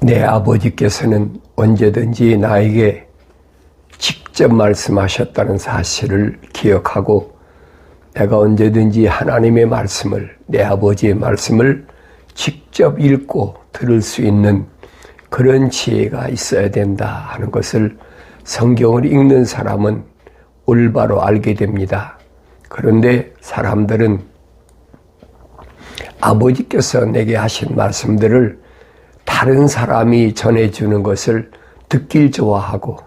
내 아버지께서는 언제든지 나에게 직접 말씀하셨다는 사실을 기억하고 내가 언제든지 하나님의 말씀을, 내 아버지의 말씀을 직접 읽고 들을 수 있는 그런 지혜가 있어야 된다 하는 것을 성경을 읽는 사람은 올바로 알게 됩니다. 그런데 사람들은 아버지께서 내게 하신 말씀들을 다른 사람이 전해주는 것을 듣길 좋아하고,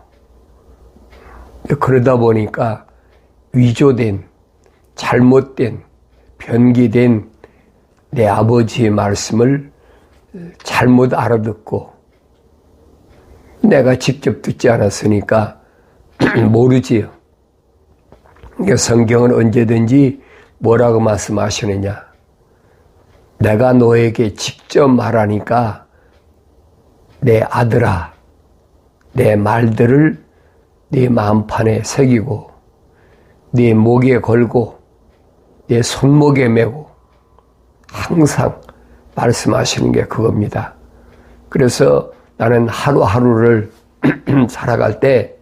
그러다 보니까 위조된, 잘못된, 변기된 내 아버지의 말씀을 잘못 알아듣고 내가 직접 듣지 않았으니까 모르지요. 그러니까 성경은 언제든지 뭐라고 말씀하시느냐. 내가 너에게 직접 말하니까 내 아들아, 내 말들을 네 마음판에 새기고 네 목에 걸고 내 손목에 메고 항상 말씀하시는 게 그겁니다. 그래서 나는 하루하루를 살아갈 때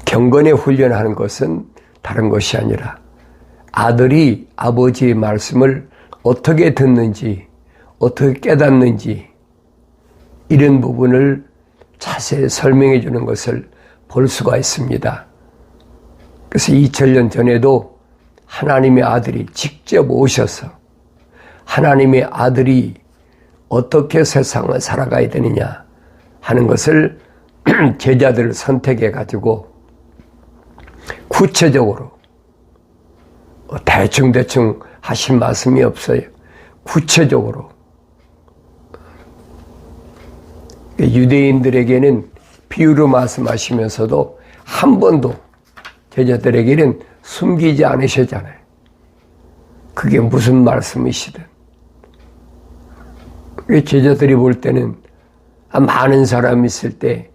경건에 훈련하는 것은 다른 것이 아니라 아들이 아버지의 말씀을 어떻게 듣는지, 어떻게 깨닫는지 이런 부분을 자세히 설명해 주는 것을 볼 수가 있습니다. 그래서 2000년 전에도 하나님의 아들이 직접 오셔서 하나님의 아들이 어떻게 세상을 살아가야 되느냐 하는 것을 제자들을 선택해 가지고 구체적으로 대충 하신 말씀이 없어요. 구체적으로 유대인들에게는 비유로 말씀하시면서도 한 번도 제자들에게는 숨기지 않으셨잖아요. 그게 무슨 말씀이시든. 제자들이 볼 때는 많은 사람이 있을 때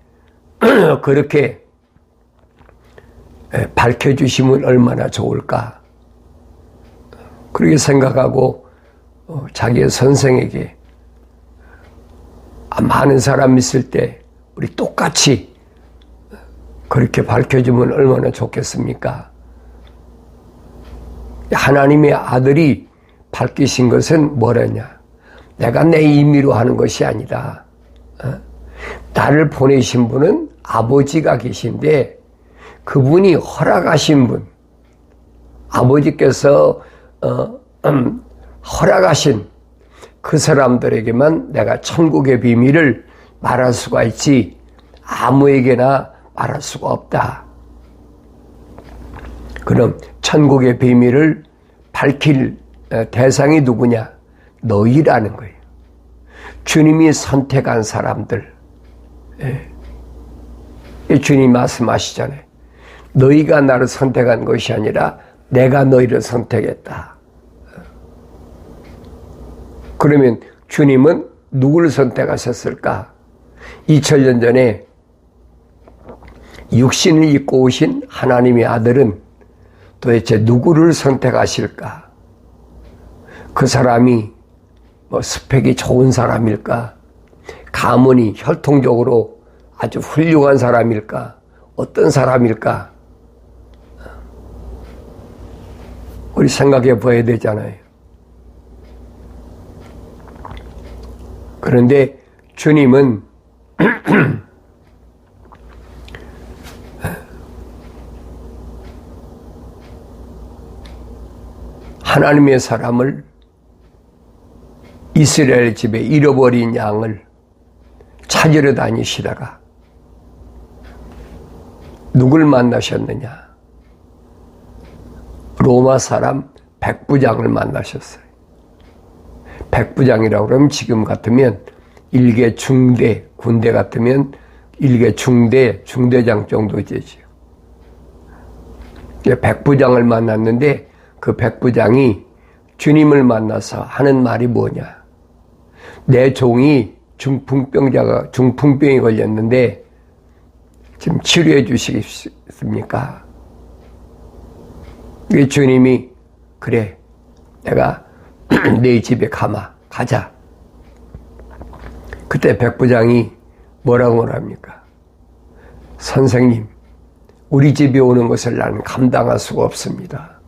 그렇게 밝혀주시면 얼마나 좋을까. 그렇게 생각하고 자기의 선생에게 많은 사람이 있을 때 우리 똑같이 그렇게 밝혀주면 얼마나 좋겠습니까? 하나님의 아들이 밝히신 것은 뭐라냐? 내가 내 임의로 하는 것이 아니다. 나를 보내신 분은 아버지가 계신데 그분이 허락하신 분, 아버지께서 허락하신 그 사람들에게만 내가 천국의 비밀을 말할 수가 있지 아무에게나 말할 수가 없다. 그럼 천국의 비밀을 밝힐 대상이 누구냐? 너희라는 거예요. 주님이 선택한 사람들. 주님 말씀하시잖아요. 너희가 나를 선택한 것이 아니라 내가 너희를 선택했다. 그러면 주님은 누구를 선택하셨을까? 2000년 전에 육신을 입고 오신 하나님의 아들은 도대체 누구를 선택하실까? 그 사람이 스펙이 좋은 사람일까? 가문이 혈통적으로 아주 훌륭한 사람일까? 어떤 사람일까? 우리 생각해 봐야 되잖아요. 그런데 주님은 하나님의 사람을 이스라엘 집에 잃어버린 양을 찾으러 다니시다가 누굴 만나셨느냐? 로마 사람 백부장을 만나셨어요. 백부장이라고 그러면 지금 같으면 일개 중대, 군대 같으면 일개 중대, 중대장 정도 되죠. 백부장을 만났는데 그 백부장이 주님을 만나서 하는 말이 뭐냐? 내 종이 중풍병이 걸렸는데 지금 치료해 주시겠습니까? 주님이 그래, 내가 네 집에 가자. 그때 백부장이 뭐라고 말합니까? 선생님, 우리 집에 오는 것을 나는 감당할 수가 없습니다.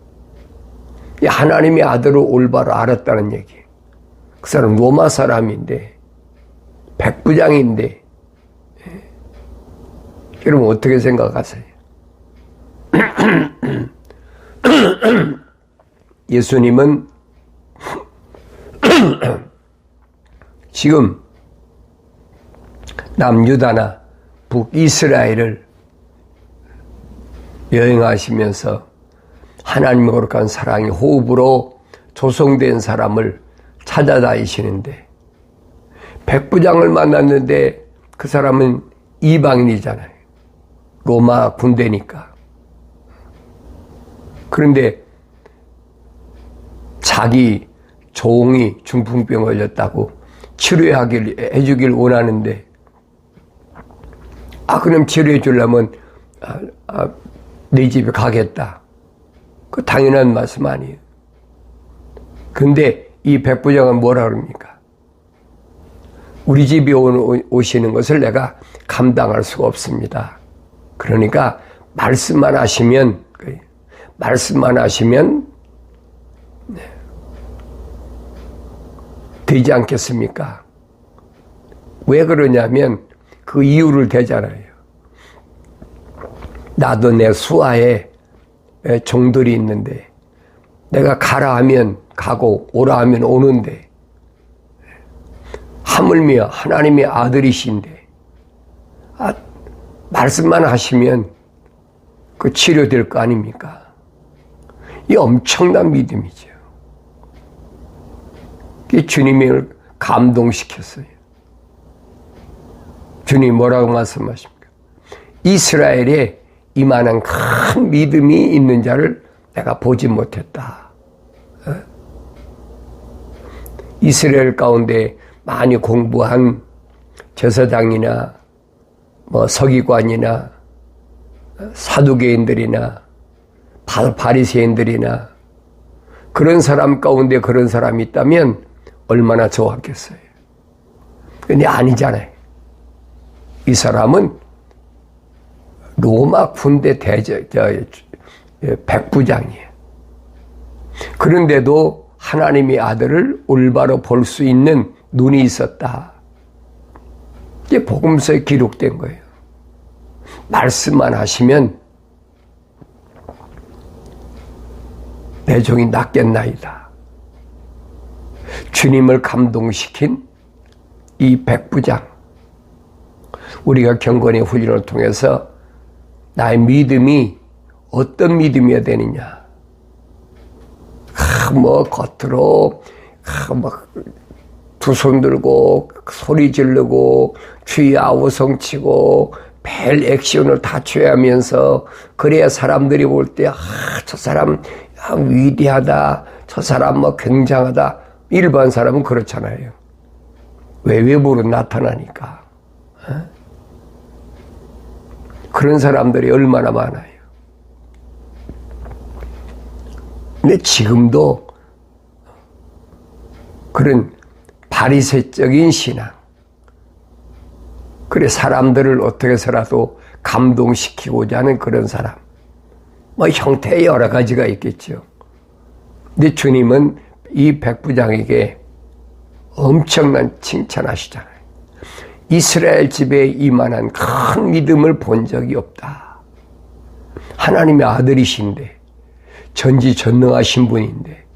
이 하나님의 아들을 올바로 알았다는 얘기. 그 사람 로마 사람인데, 백부장인데, 여러분 어떻게 생각하세요? 예수님은 지금 남유다나 북이스라엘을 여행하시면서 하나님의 거룩한 사랑의 호흡으로 조성된 사람을 찾아다니시는데, 백부장을 만났는데 그 사람은 이방인이잖아요. 로마 군대니까. 그런데 자기 종이 중풍병 걸렸다고 치료해주길 원하는데, 그럼 치료해 주려면 네 집에 가겠다. 그 당연한 말씀 아니에요. 근데 이 백부장은 뭐라 그럽니까? 우리 집에 오시는 것을 내가 감당할 수가 없습니다. 그러니까 말씀만 하시면 되지 않겠습니까? 왜 그러냐면 그 이유를 대잖아요. 나도 내 수하에 종들이 있는데 내가 가라 하면 가고 오라 하면 오는데, 하물며 하나님의 아들이신데 말씀만 하시면 그 치료될 거 아닙니까? 이 엄청난 믿음이죠. 주님을 감동시켰어요. 주님 뭐라고 말씀하십니까? 이스라엘에 이만한 큰 믿음이 있는 자를 내가 보지 못했다. 이스라엘 가운데 많이 공부한 제사장이나 서기관이나 사두개인들이나 바리새인들이나 그런 사람 가운데 그런 사람이 있다면 얼마나 좋았겠어요. 근데 아니잖아요. 이 사람은 로마 군대 백부장이에요. 그런데도 하나님의 아들을 올바로 볼 수 있는 눈이 있었다. 이게 복음서에 기록된 거예요. 말씀만 하시면 내 종이 낫겠나이다. 주님을 감동시킨 이 백부장, 우리가 경건의 훈련을 통해서 나의 믿음이 어떤 믿음이어야 되느냐. 겉으로 두 손 들고 소리 지르고 주의 아우성치고 별 액션을 다 취하면서, 그래야 사람들이 볼 때 저 사람 위대하다, 저 사람 굉장하다. 일반 사람은 그렇잖아요. 왜? 외부로 나타나니까. 그런 사람들이 얼마나 많아요. 근데 지금도 그런 바리새적인 신앙, 그래 사람들을 어떻게 해서라도 감동시키고자 하는 그런 사람, 형태 여러 가지가 있겠죠. 근데 주님은 이 백부장에게 엄청난 칭찬하시잖아요. 이스라엘 집에 이만한 큰 믿음을 본 적이 없다. 하나님의 아들이신데, 전지전능하신 분인데,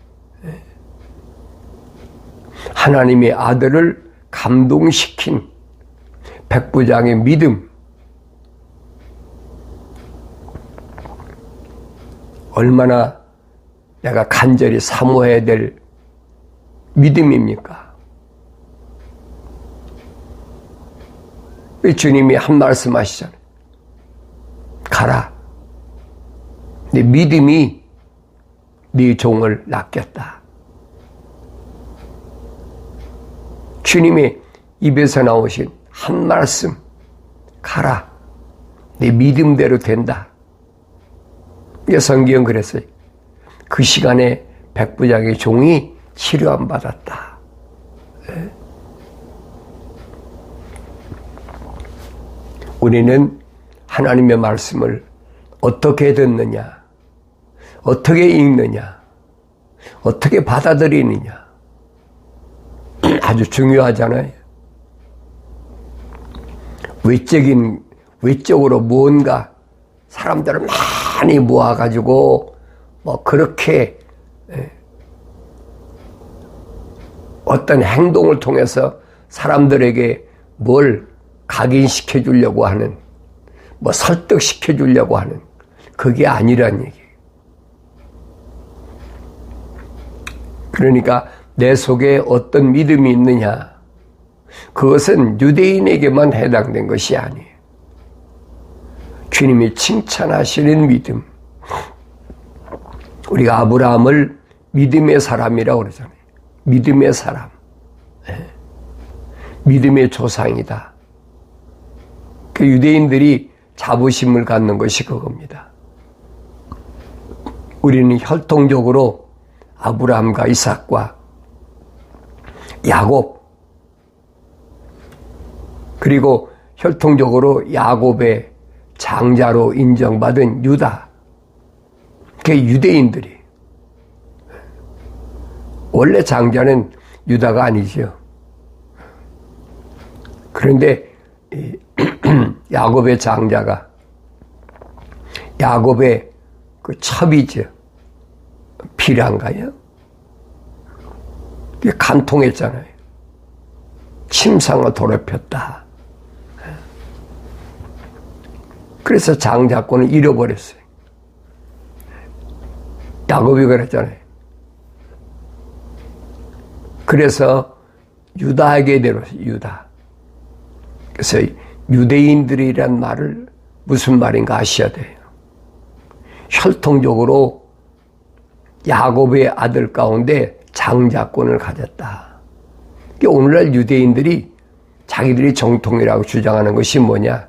하나님의 아들을 감동시킨 백부장의 믿음, 얼마나 내가 간절히 사모해야 될 믿음입니까? 주님이 한 말씀 하시잖아요. 가라. 네 믿음이 네 종을 낚였다. 주님의 입에서 나오신 한 말씀, 가라. 네 믿음대로 된다. 성경 그랬어요. 그 시간에 백부장의 종이 치료 안 받았다. 우리는 하나님의 말씀을 어떻게 듣느냐, 어떻게 읽느냐, 어떻게 받아들이느냐 아주 중요하잖아요. 외적으로 뭔가 사람들을 많이 모아가지고 뭐 그렇게 어떤 행동을 통해서 사람들에게 뭘 각인시켜 주려고 하는, 뭐 설득시켜 주려고 하는, 그게 아니란 얘기예요. 그러니까 내 속에 어떤 믿음이 있느냐, 그것은 유대인에게만 해당된 것이 아니에요. 주님이 칭찬하시는 믿음. 우리가 아브라함을 믿음의 사람이라고 그러잖아요. 믿음의 사람. 믿음의 조상이다. 그 유대인들이 자부심을 갖는 것이 그겁니다. 우리는 혈통적으로 아브라함과 이삭과 야곱, 그리고 혈통적으로 야곱의 장자로 인정받은 유다, 그게 유대인들이. 원래 장자는 유다가 아니죠. 그런데 야곱의 장자가 야곱의 그 첩이죠. 비란가요? 간통했잖아요. 침상을 더럽혔다. 그래서 장자권을 잃어버렸어요. 야곱이 그랬잖아요. 그래서 유다에게 내려왔어요. 유다. 그래서 유대인들이란 말을 무슨 말인가 아셔야 돼요. 혈통적으로 야곱의 아들 가운데 장자권을 가졌다. 오늘날 유대인들이 자기들이 정통이라고 주장하는 것이 뭐냐?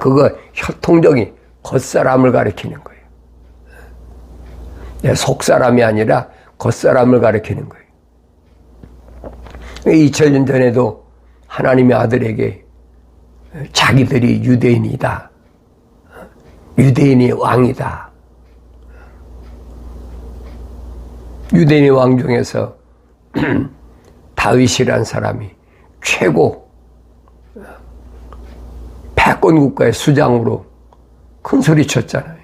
그거 혈통적인 겉사람을 가리키는 거예요. 속사람이 아니라 겉사람을 가리키는 거예요. 2000년 전에도 하나님의 아들에게 자기들이 유대인이다, 유대인이 왕이다, 유대인의 왕 중에서 다윗이란 사람이 최고 패권 국가의 수장으로 큰 소리 쳤잖아요.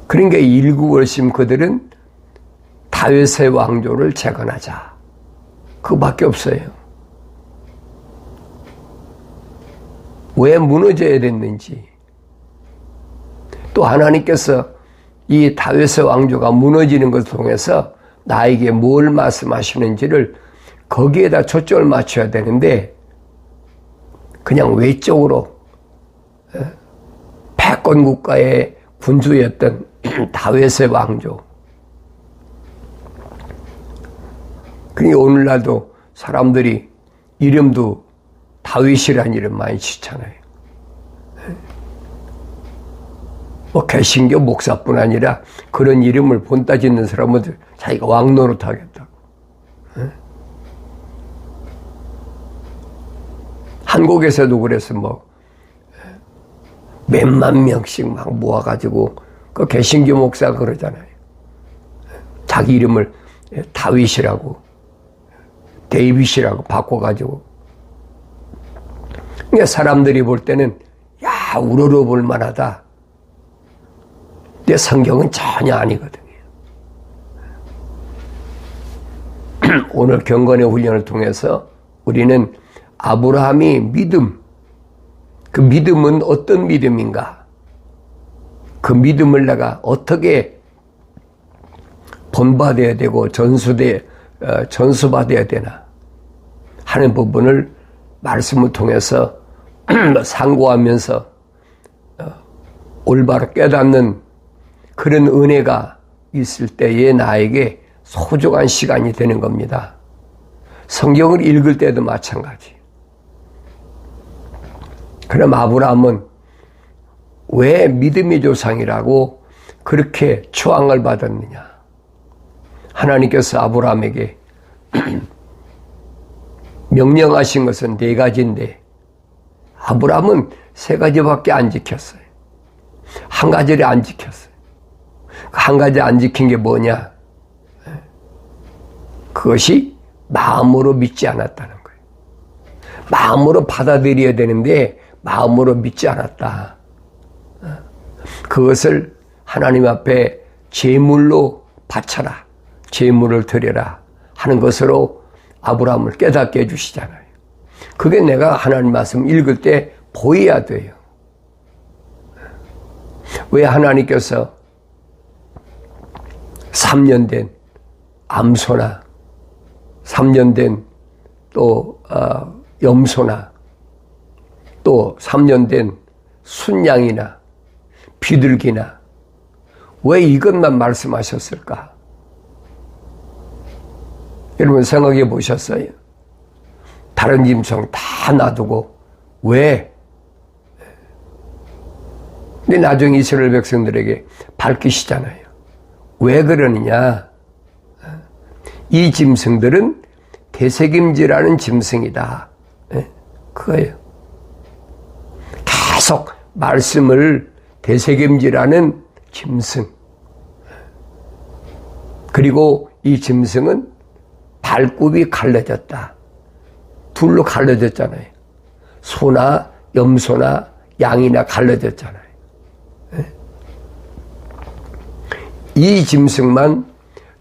그러니까 일구월심 그들은 다윗의 왕조를 재건하자, 그밖에 없어요. 왜 무너져야 됐는지, 또 하나님께서 이 다윗의 왕조가 무너지는 것을 통해서 나에게 뭘 말씀하시는지를 거기에다 초점을 맞춰야 되는데, 그냥 외적으로 패권 국가의 군주였던 다윗의 왕조. 그러니까 오늘날도 사람들이 이름도 다윗이라는 이름 많이 짓잖아요. 뭐 개신교 목사뿐 아니라 그런 이름을 본따 짓는 사람은 자기가 왕 노릇하겠다고. 한국에서도 그래서 뭐 몇만 명씩 막 모아가지고 그 개신교 목사가 그러잖아요. 자기 이름을 다윗이라고, 데이빗이라고 바꿔가지고. 그러니까 사람들이 볼 때는 야, 우러러 볼 만하다. 근데 성경은 전혀 아니거든요. 오늘 경건의 훈련을 통해서 우리는 아브라함이 믿음, 그 믿음은 어떤 믿음인가? 그 믿음을 내가 어떻게 본받아야 되고 전수받아야 되나 하는 부분을 말씀을 통해서 상고하면서 올바로 깨닫는 그런 은혜가 있을 때에 나에게 소중한 시간이 되는 겁니다. 성경을 읽을 때도 마찬가지. 그럼 아브라함은 왜 믿음의 조상이라고 그렇게 초앙을 받았느냐? 하나님께서 아브라함에게 명령하신 것은 4가지인데 아브라함은 세 가지밖에 안 지켰어요. 한 가지를 안 지켰어요. 한 가지 안 지킨 게 뭐냐? 그것이 마음으로 믿지 않았다는 거예요. 마음으로 받아들여야 되는데 마음으로 믿지 않았다. 그것을 하나님 앞에 제물로 바쳐라, 제물을 드려라 하는 것으로 아브라함을 깨닫게 해주시잖아요. 그게 내가 하나님 말씀 읽을 때 보여야 돼요. 왜 하나님께서 3년 된 암소나 3년 된 또 염소나 또 3년 된 순양이나 비둘기나 왜 이것만 말씀하셨을까? 여러분 생각해 보셨어요? 다른 짐승 다 놔두고 왜? 근데 나중에 이스라엘 백성들에게 밝히시잖아요. 왜 그러느냐? 이 짐승들은 되새김질하는 짐승이다. 그거예요. 계속 말씀을 되새김질하는 짐승. 그리고 이 짐승은 발굽이 갈라졌다. 둘로 갈라졌잖아요. 소나 염소나 양이나 갈라졌잖아요. 이 짐승만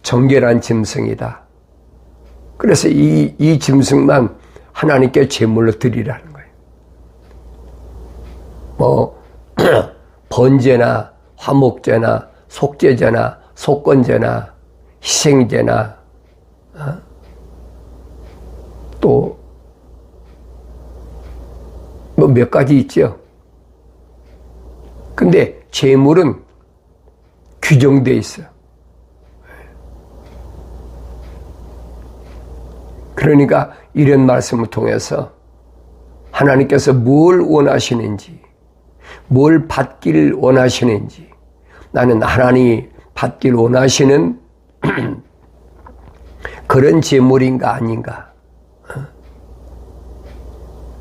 정결한 짐승이다. 그래서 이 짐승만 하나님께 제물로 드리라는 거예요. 뭐 번제나 화목제나 속죄제나 속건제나 희생제나 또 뭐 몇 가지 있죠. 근데 제물은 규정되어 있어요. 그러니까 이런 말씀을 통해서 하나님께서 뭘 원하시는지, 뭘 받기를 원하시는지, 나는 하나님이 받기를 원하시는 그런 제물인가 아닌가.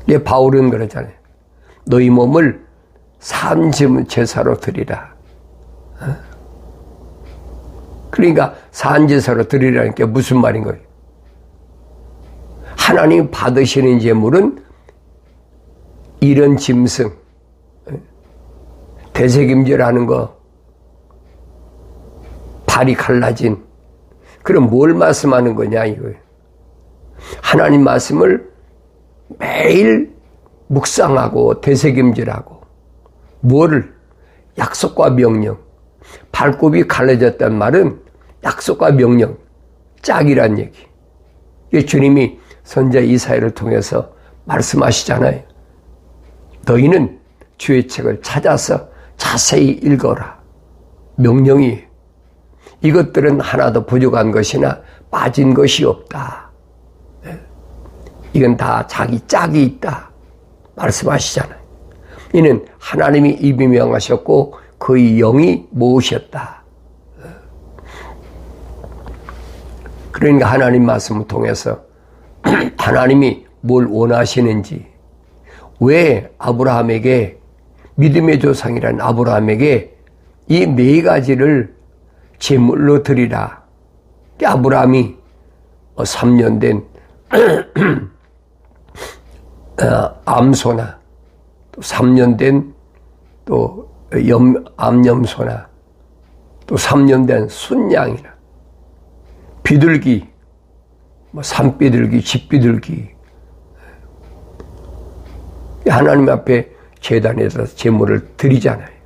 예, 바울은 그러잖아요. 너희 몸을 산 제사로 드리라. 그러니까 산 제사로 드리라는 게 무슨 말인 거예요? 하나님 받으시는 제물은 이런 짐승, 되새김질하는 거, 발이 갈라진, 그럼 뭘 말씀하는 거냐 이거예요. 하나님 말씀을 매일 묵상하고 되새김질하고 뭐를? 약속과 명령. 발굽이 갈라졌단 말은 약속과 명령, 짝이란 얘기. 주님이 선지자 이사야를 통해서 말씀하시잖아요. 너희는 주의 책을 찾아서 자세히 읽어라. 명령이 이것들은 하나도 부족한 것이나 빠진 것이 없다. 이건 다 자기 짝이 있다. 말씀하시잖아요. 이는 하나님이 입이 명하셨고 그의 영이 모으셨다. 그러니까 하나님 말씀을 통해서 하나님이 뭘 원하시는지, 왜 아브라함에게, 믿음의 조상이라는 아브라함에게 이 네 가지를 제물로 드리라. 아브라함이 3년 된 암소나 또 3년 된 또 암염소나 또 3년 된 순양이나 비둘기, 뭐 산비둘기, 집비둘기, 하나님 앞에 제단에서 제물을 드리잖아요.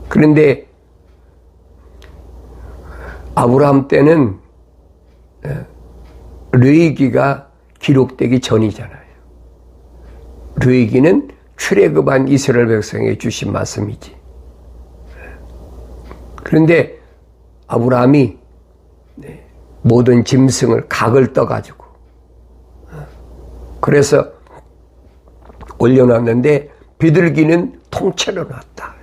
그런데 아브라함 때는 레위기가 기록되기 전이잖아요. 레위기는 출애굽한 이스라엘 백성에게 주신 말씀이지. 그런데 아브라함이 모든 짐승을 각을 떠가지고 그래서 올려놨는데 비둘기는 통째로 놨다.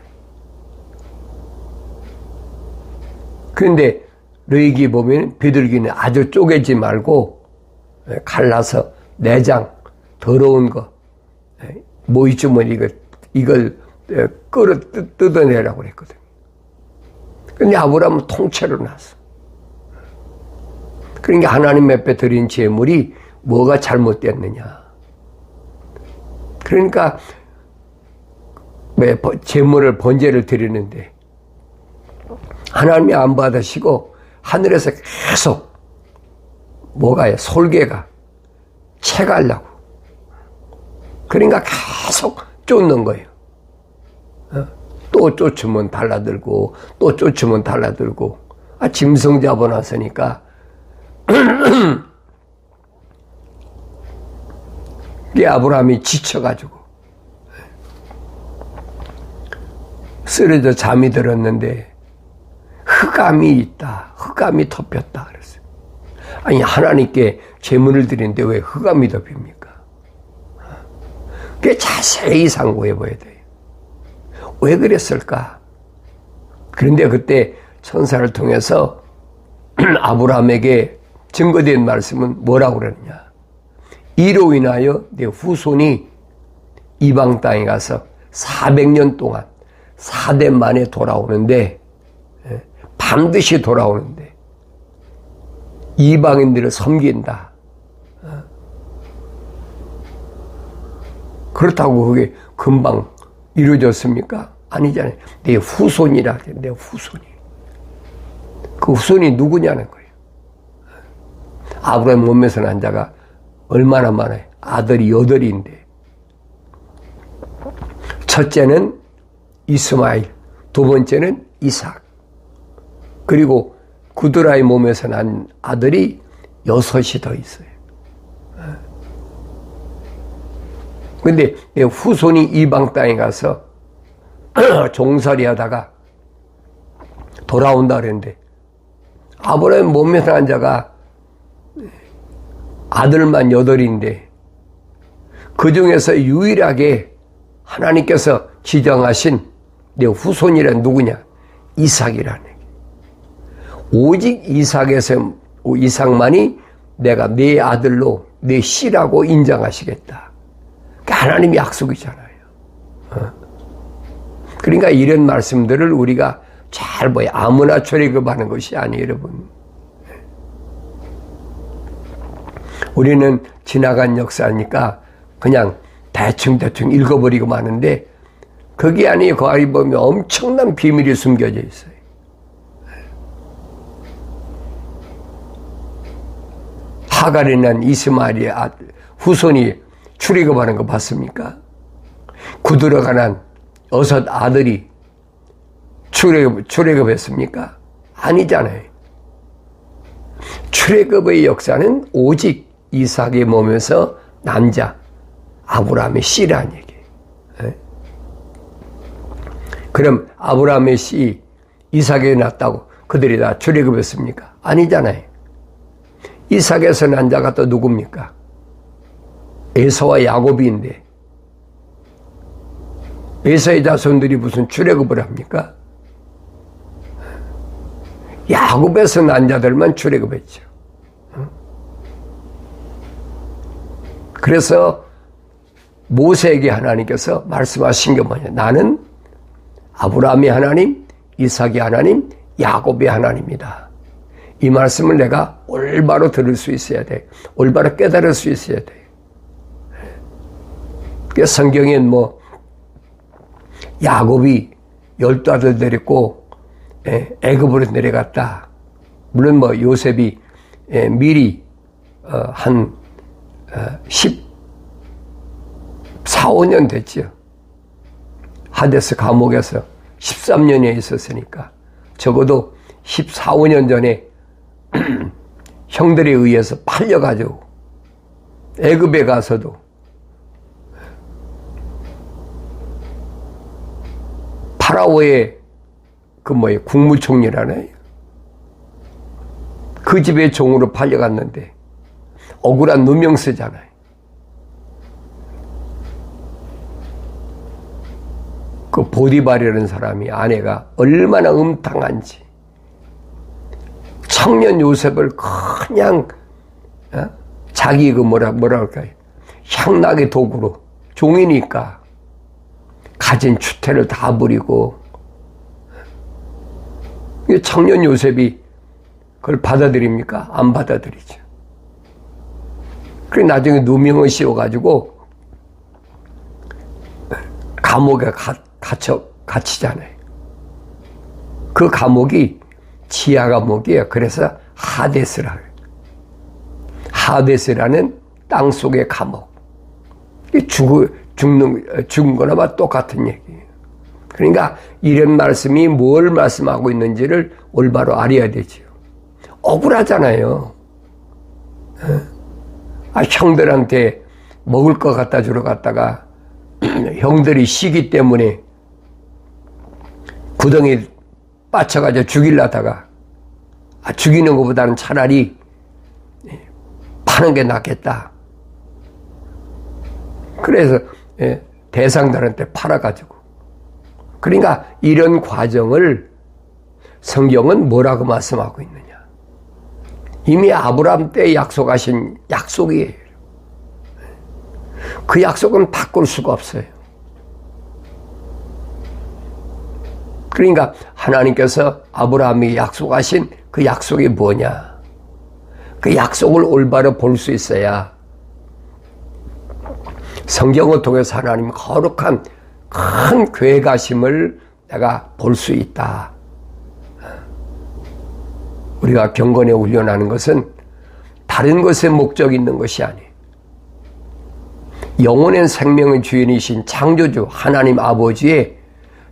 그런데 레위기 보면 비둘기는 아주 쪼개지 말고 갈라서 내장, 더러운 거, 뭐 있으면 이걸 끌어 뜯어내라고 그랬거든요. 근데 아브라함은 통째로 놨어. 그러니까 하나님 앞에 드린 제물이 뭐가 잘못됐느냐. 그러니까 왜 제물을 번제를 드리는데 하나님이 안 받으시고 하늘에서 계속 뭐가요? 솔개가 채가려고. 그러니까 계속 쫓는 거예요. 또 쫓으면 달라들고 또 쫓으면 달라들고. 짐승 잡아놨으니까 이 아브라함이 지쳐가지고 쓰러져 잠이 들었는데 흑암이 있다. 흑암이 덮였다 그랬어요. 아니 하나님께 제물을 드리는데 왜 흑암이 덮입니까? 그게 자세히 상고해 봐야 돼요. 왜 그랬을까? 그런데 그때 천사를 통해서 아브라함에게 증거된 말씀은 뭐라고 그러느냐? 이로 인하여 내 후손이 이방 땅에 가서 400년 동안 4대 만에 돌아오는데, 반드시 돌아오는데 이방인들을 섬긴다. 그렇다고 그게 금방 이루어졌습니까? 아니잖아요. 내 후손이라 그래. 내 후손이. 그 후손이 누구냐는 거예요. 아브라함 몸에서 난 자가 얼마나 많아요? 아들이 8인데 첫째는 이스마엘, 두 번째는 이삭, 그리고 구드라의 몸에서 난 아들이 6이 더 있어요. 근데 후손이 이방 땅에 가서 종살이 하다가 돌아온다 그랬는데 아브라함 몸에서 난 자가 아들만 8인데 그 중에서 유일하게 하나님께서 지정하신 내 후손이란 누구냐? 이삭이라는 얘기. 오직 이삭만이 내가 내 아들로 내 씨라고 인정하시겠다. 하나님의 약속이잖아요. 그러니까 이런 말씀들을 우리가 잘 아무나 출애굽하는 것이 아니에요, 여러분. 우리는 지나간 역사니까 그냥 대충 읽어버리고 마는데 그게 아니에요. 그 안에 보면 엄청난 비밀이 숨겨져 있어요. 하갈이 난 이스마엘의 후손이 출애굽하는 거 봤습니까? 구드라가 난 6 아들이 출애굽했습니까? 아니잖아요. 출애굽의 역사는 오직 이삭의 몸에서 남자 아브라함의 씨라는 얘기예요. 그럼 아브라함의 씨 이삭에 났다고 그들이 다 출애굽했습니까? 아니잖아요. 이삭에서 난 자가 또 누굽니까? 에서와 야곱인데 에서의 자손들이 무슨 출애굽을 합니까? 야곱에서 난 자들만 출애굽했죠. 그래서 모세에게 하나님께서 말씀하신 게 뭐냐? 나는 아브라함의 하나님, 이삭의 하나님, 야곱의 하나님이다. 이 말씀을 내가 올바로 들을 수 있어야 돼. 올바로 깨달을 수 있어야 돼. 성경엔 야곱이 12아들 데리고 애굽으로 내려갔다. 물론 요셉이 미리 한 14, 15년 됐죠. 하데스 감옥에서 13년에 있었으니까 적어도 14, 15년 전에 형들에 의해서 팔려가지고 애굽에 가서도 파라오의 국무총리라네. 그 집의 종으로 팔려갔는데 억울한 누명 쓰잖아요. 그 보디발이라는 사람이 아내가 얼마나 음탕한지 청년 요셉을 그냥 자기 뭐라 할까요? 향락의 도구로, 종이니까 가진 주택을 다 버리고, 청년 요셉이 그걸 받아들입니까? 안 받아들이죠. 그래 나중에 누명을 씌워가지고 감옥에 갇히잖아요. 그 감옥이 지하 감옥이에요. 그래서 하데스라. 하데스라는 땅 속의 감옥. 죽은 거나 똑같은 얘기예요. 그러니까 이런 말씀이 뭘 말씀하고 있는지를 올바로 알아야 되지요. 억울하잖아요. 형들한테 먹을 거 갖다 주러 갔다가 형들이 시기 때문에 구덩이 빠쳐가지고 죽이려다가 죽이는 것보다는 차라리 파는 게 낫겠다. 그래서 대상들한테 팔아가지고. 그러니까 이런 과정을 성경은 뭐라고 말씀하고 있느냐. 이미 아브라함 때 약속하신 약속이에요. 그 약속은 바꿀 수가 없어요. 그러니까 하나님께서 아브라함이 약속하신 그 약속이 뭐냐. 그 약속을 올바로 볼 수 있어야 성경을 통해서 하나님 거룩한 큰 계획하심을 내가 볼 수 있다. 우리가 경건에 훈련하는 것은 다른 것에 목적이 있는 것이 아니에요. 영원한 생명의 주인이신 창조주 하나님 아버지의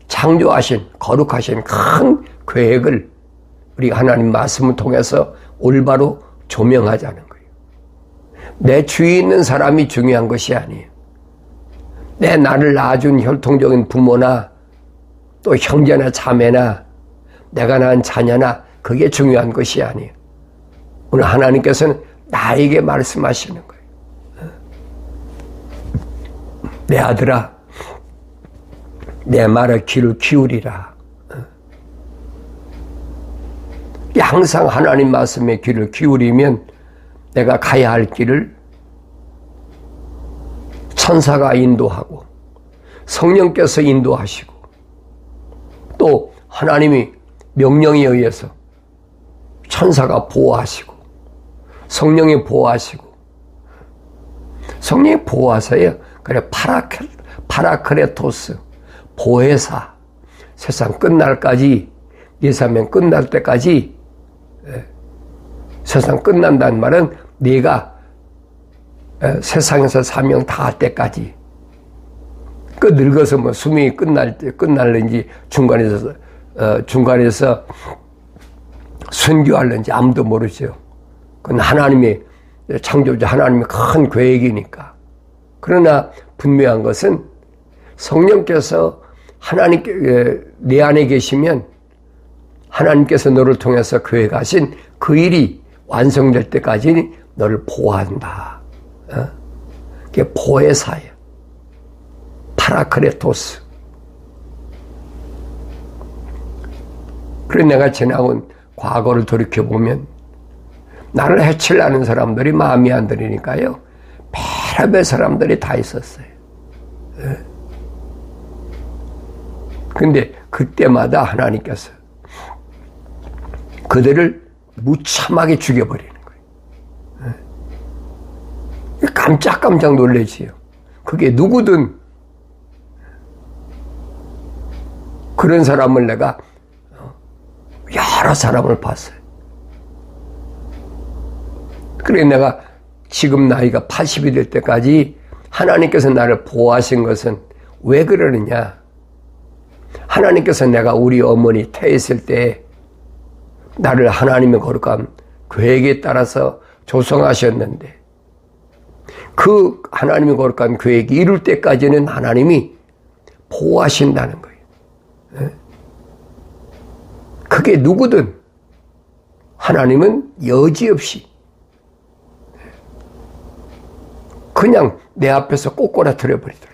창조하신 거룩하신 큰 계획을 우리가 하나님 말씀을 통해서 올바로 조명하자는 거예요. 내 주위에 있는 사람이 중요한 것이 아니에요. 내 나를 낳아준 혈통적인 부모나 또 형제나 자매나 내가 낳은 자녀나 그게 중요한 것이 아니에요. 오늘 하나님께서는 나에게 말씀하시는 거예요. 내 아들아, 내 말에 귀를 기울이라. 항상 하나님 말씀에 귀를 기울이면 내가 가야 할 길을 천사가 인도하고 성령께서 인도하시고 또 하나님이 명령에 의해서 천사가 보호하시고 성령이 보호하시고 성령이 보호하세요. 그래 파라크레토스 보혜사 세상 끝날까지 예사면 끝날 때까지 세상 끝난다는 말은 네가 세상에서 사명 다 할 때까지 그 늙어서 뭐 수명이 끝날는지 중간에서 순교할는지 아무도 모르죠. 그건 하나님의 창조주 하나님의 큰 계획이니까. 그러나 분명한 것은 성령께서 하나님께 내 안에 계시면 하나님께서 너를 통해서 계획하신 그 일이 완성될 때까지 너를 보호한다. 그게 보혜사예요. 파라크레토스. 그래 내가 지나온 과거를 돌이켜보면 나를 해치려는 사람들이 마음에 안 들으니까요. 별의별 사람들이 다 있었어요. 근데 그때마다 하나님께서 그들을 무참하게 죽여버리는 거예요. 깜짝깜짝 놀라지요. 그게 누구든 그런 사람을 내가 여러 사람을 봤어요. 그래 내가 지금 나이가 80이 될 때까지 하나님께서 나를 보호하신 것은 왜 그러느냐. 하나님께서 내가 우리 어머니 태했을 때 나를 하나님의 거룩한 계획에 따라서 조성하셨는데 그 하나님의 거룩한 계획이 이룰 때까지는 하나님이 보호하신다는 거예요. 그게 누구든 하나님은 여지없이 그냥 내 앞에서 꼬꼬라뜨려 버리더라.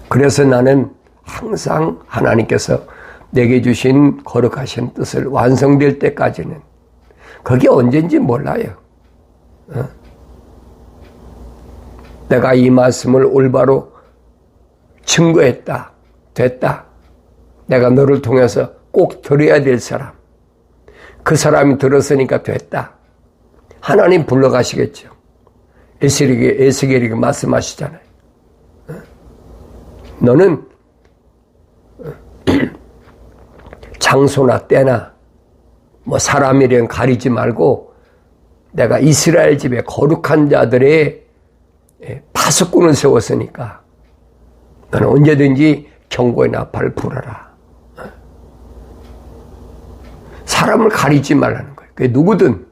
그래서 나는 항상 하나님께서 내게 주신 거룩하신 뜻을 완성될 때까지는 그게 언제인지 몰라요. 내가 이 말씀을 올바로 증거했다. 됐다. 내가 너를 통해서 꼭 들어야 될 사람. 그 사람이 들었으니까 됐다. 하나님 불러가시겠죠. 에스겔에게 말씀하시잖아요. 너는 장소나 때나 뭐 사람이랑 가리지 말고 내가 이스라엘 집에 거룩한 자들의 파수꾼을 세웠으니까 너는 언제든지 경고의 나팔을 불어라. 사람을 가리지 말라는 거예요. 그게 누구든.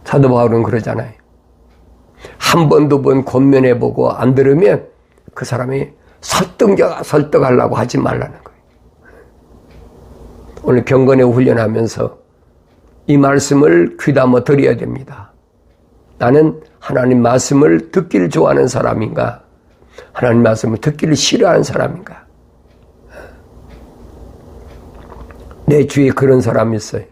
사도 바울은 그러잖아요. 한 번, 두 번 권면해보고 안 들으면 그 사람이 설득하려고 하지 말라는 거예요. 오늘 경건의 훈련하면서 이 말씀을 귀담아 드려야 됩니다. 나는 하나님 말씀을 듣기를 좋아하는 사람인가? 하나님 말씀을 듣기를 싫어하는 사람인가? 내 주위에 그런 사람이 있어요.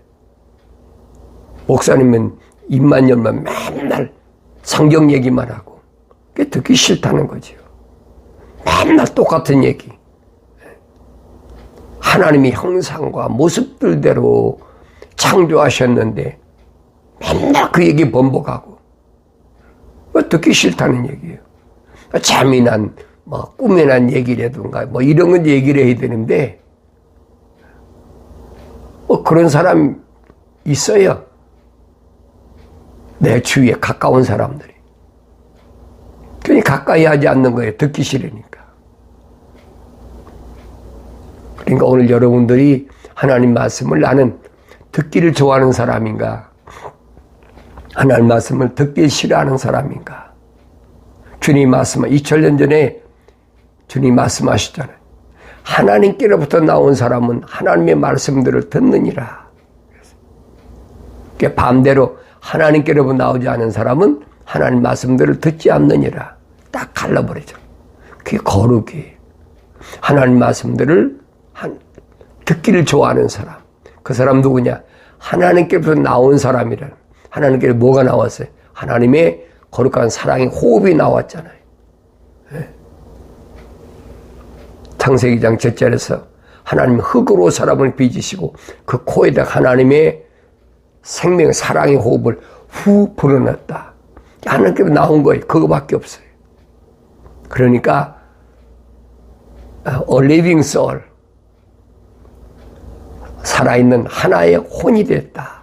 목사님은 입만 열면 맨날 성경 얘기만 하고 그게 듣기 싫다는 거죠. 맨날 똑같은 얘기. 하나님이 형상과 모습들대로 창조하셨는데 맨날 그 얘기 번복하고 듣기 싫다는 얘기예요. 재미난 꿈에 난 얘기라든가 이런 건 얘기를 해야 되는데 그런 사람 있어요. 내 주위에 가까운 사람들이. 괜히 가까이 하지 않는 거예요. 듣기 싫으니까. 그러니까 오늘 여러분들이 하나님 말씀을 나는 듣기를 좋아하는 사람인가? 하나님 말씀을 듣기 싫어하는 사람인가? 주님 말씀, 2000년 전에 주님 말씀하시잖아요. 하나님께로부터 나온 사람은 하나님의 말씀들을 듣느니라. 그러니까 반대로 하나님께로부터 나오지 않은 사람은 하나님 말씀들을 듣지 않느니라. 딱 갈라버리죠. 그게 거룩이에요. 하나님 말씀들을 듣기를 좋아하는 사람. 그 사람 누구냐? 하나님께로부터 나온 사람이라는. 하나님께로 뭐가 나왔어요? 하나님의 거룩한 사랑의 호흡이 나왔잖아요. 네. 창세기 2장 7절에서 하나님 흙으로 사람을 빚으시고 그 코에다 하나님의 생명, 사랑의 호흡을 후 불어넣었다. 하나님께로 나온 거예요. 그거밖에 없어요. 그러니까 A living soul, 살아있는 하나의 혼이 됐다.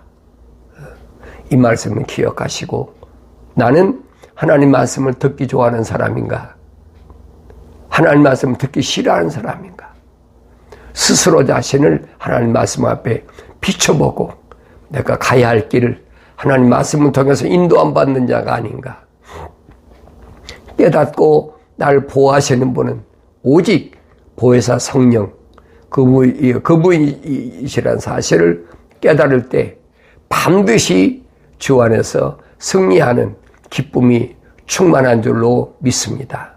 이 말씀을 기억하시고 나는 하나님 말씀을 듣기 좋아하는 사람인가? 하나님 말씀을 듣기 싫어하는 사람인가? 스스로 자신을 하나님 말씀 앞에 비춰보고 내가 가야 할 길을 하나님 말씀을 통해서 인도 안 받는 자가 아닌가? 깨닫고 나를 보호하시는 분은 오직 보혜사 성령, 그분이시라는 사실을 깨달을 때 반드시 주 안에서 승리하는 기쁨이 충만한 줄로 믿습니다.